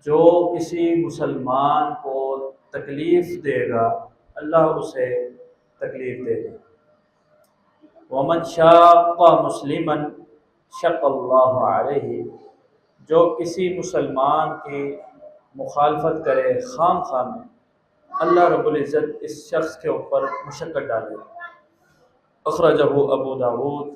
جو کسی مسلمان کو تکلیف دے گا اللہ اسے تکلیف دے گا۔ ومن شاق مسلما شق اللہ علیہ، جو کسی مسلمان کی مخالفت کرے خام خواہ میں، اللہ رب العزت اس شخص کے اوپر مشقت ڈالے گا۔ اخرجہ ابو داود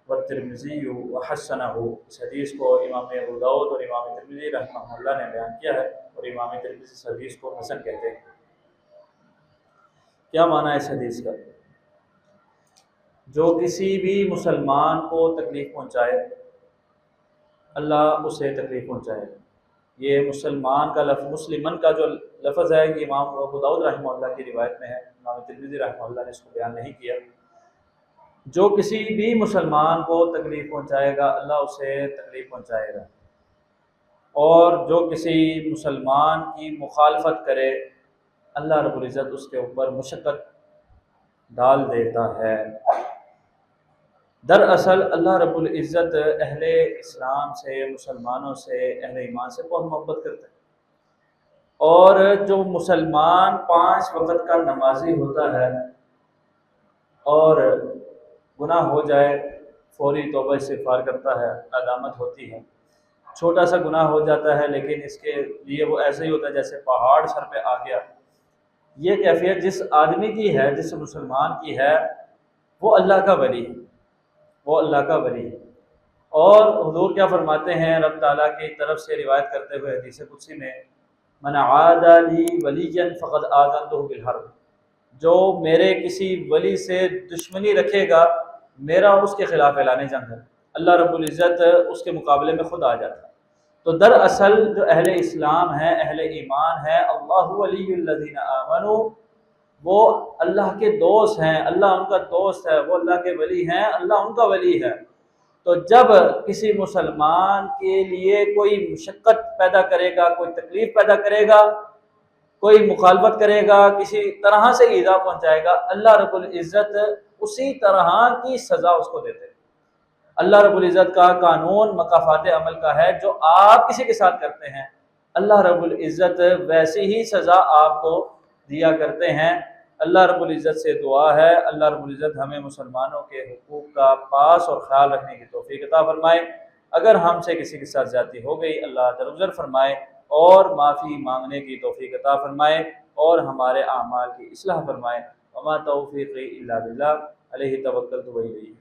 والترمذی وحسنہ، اس حدیث کو امام ابو داود اور امام ترمذی رحمہ اللہ نے بیان کیا ہے، اور امام ترمذی اس حدیث کو حسن کہتے ہیں۔ کیا معنی ہے اس حدیث کا؟ جو کسی بھی مسلمان کو تکلیف پہنچائے اللہ اسے تکلیف پہنچائے گا۔ یہ مسلمان کا لفظ، مسلمن کا جو لفظ ہے یہ امام ابو داؤد رحمہ اللہ کی روایت میں ہے، امام ترمذی رحمہ اللہ نے اس کو بیان نہیں کیا۔ جو کسی بھی مسلمان کو تکلیف پہنچائے گا اللہ اسے تکلیف پہنچائے گا، اور جو کسی مسلمان کی مخالفت کرے اللہ رب العزت اس کے اوپر مشقت ڈال دیتا ہے۔ دراصل اللہ رب العزت اہل اسلام سے، مسلمانوں سے، اہل ایمان سے بہت محبت کرتا ہے، اور جو مسلمان 5 وقت کا نمازی ہوتا ہے اور گناہ ہو جائے فوری توبہ استغفار کرتا ہے، ندامت ہوتی ہے، چھوٹا سا گناہ ہو جاتا ہے لیکن اس کے لیے وہ ایسے ہی ہوتا ہے جیسے پہاڑ سر پہ آ گیا۔ یہ کیفیت جس آدمی کی ہے، جس مسلمان کی ہے، وہ اللہ کا ولی ہے، وہ اللہ کا ولی ہے۔ اور حضور کیا فرماتے ہیں رب تعالیٰ کی طرف سے روایت کرتے ہوئے حدیث قدسی میں، من عاد لی ولیا فقد آذنتہ بالحرب، جو میرے کسی ولی سے دشمنی رکھے گا میرا اس کے خلاف اعلان جنگ ہے، اللہ رب العزت اس کے مقابلے میں خود آ جاتا ہے۔ تو دراصل جو اہل اسلام ہے، اہل ایمان ہے، اللہ ولی الذین آمنوا، وہ اللہ کے دوست ہیں، اللہ ان کا دوست ہے، وہ اللہ کے ولی ہیں، اللہ ان کا ولی ہے۔ تو جب کسی مسلمان کے لیے کوئی مشقت پیدا کرے گا، کوئی تکلیف پیدا کرے گا، کوئی مخالفت کرے گا، کسی طرح سے ایذا پہنچائے گا، اللہ رب العزت اسی طرح کی سزا اس کو دیتے ہیں۔ اللہ رب العزت کا قانون مکافات عمل کا ہے، جو آپ کسی کے ساتھ کرتے ہیں اللہ رب العزت ویسی ہی سزا آپ کو دیا کرتے ہیں۔ اللہ رب العزت سے دعا ہے اللہ رب العزت ہمیں مسلمانوں کے حقوق کا پاس اور خیال رکھنے کی توفیق عطا فرمائے۔ اگر ہم سے کسی کے ساتھ زیادتی ہو گئی اللہ درگزر فرمائے اور معافی مانگنے کی توفیق عطا فرمائے، اور ہمارے اعمال کی اصلاح فرمائے۔ وما توفیقی الا باللہ، علیہ توکلت و الیہ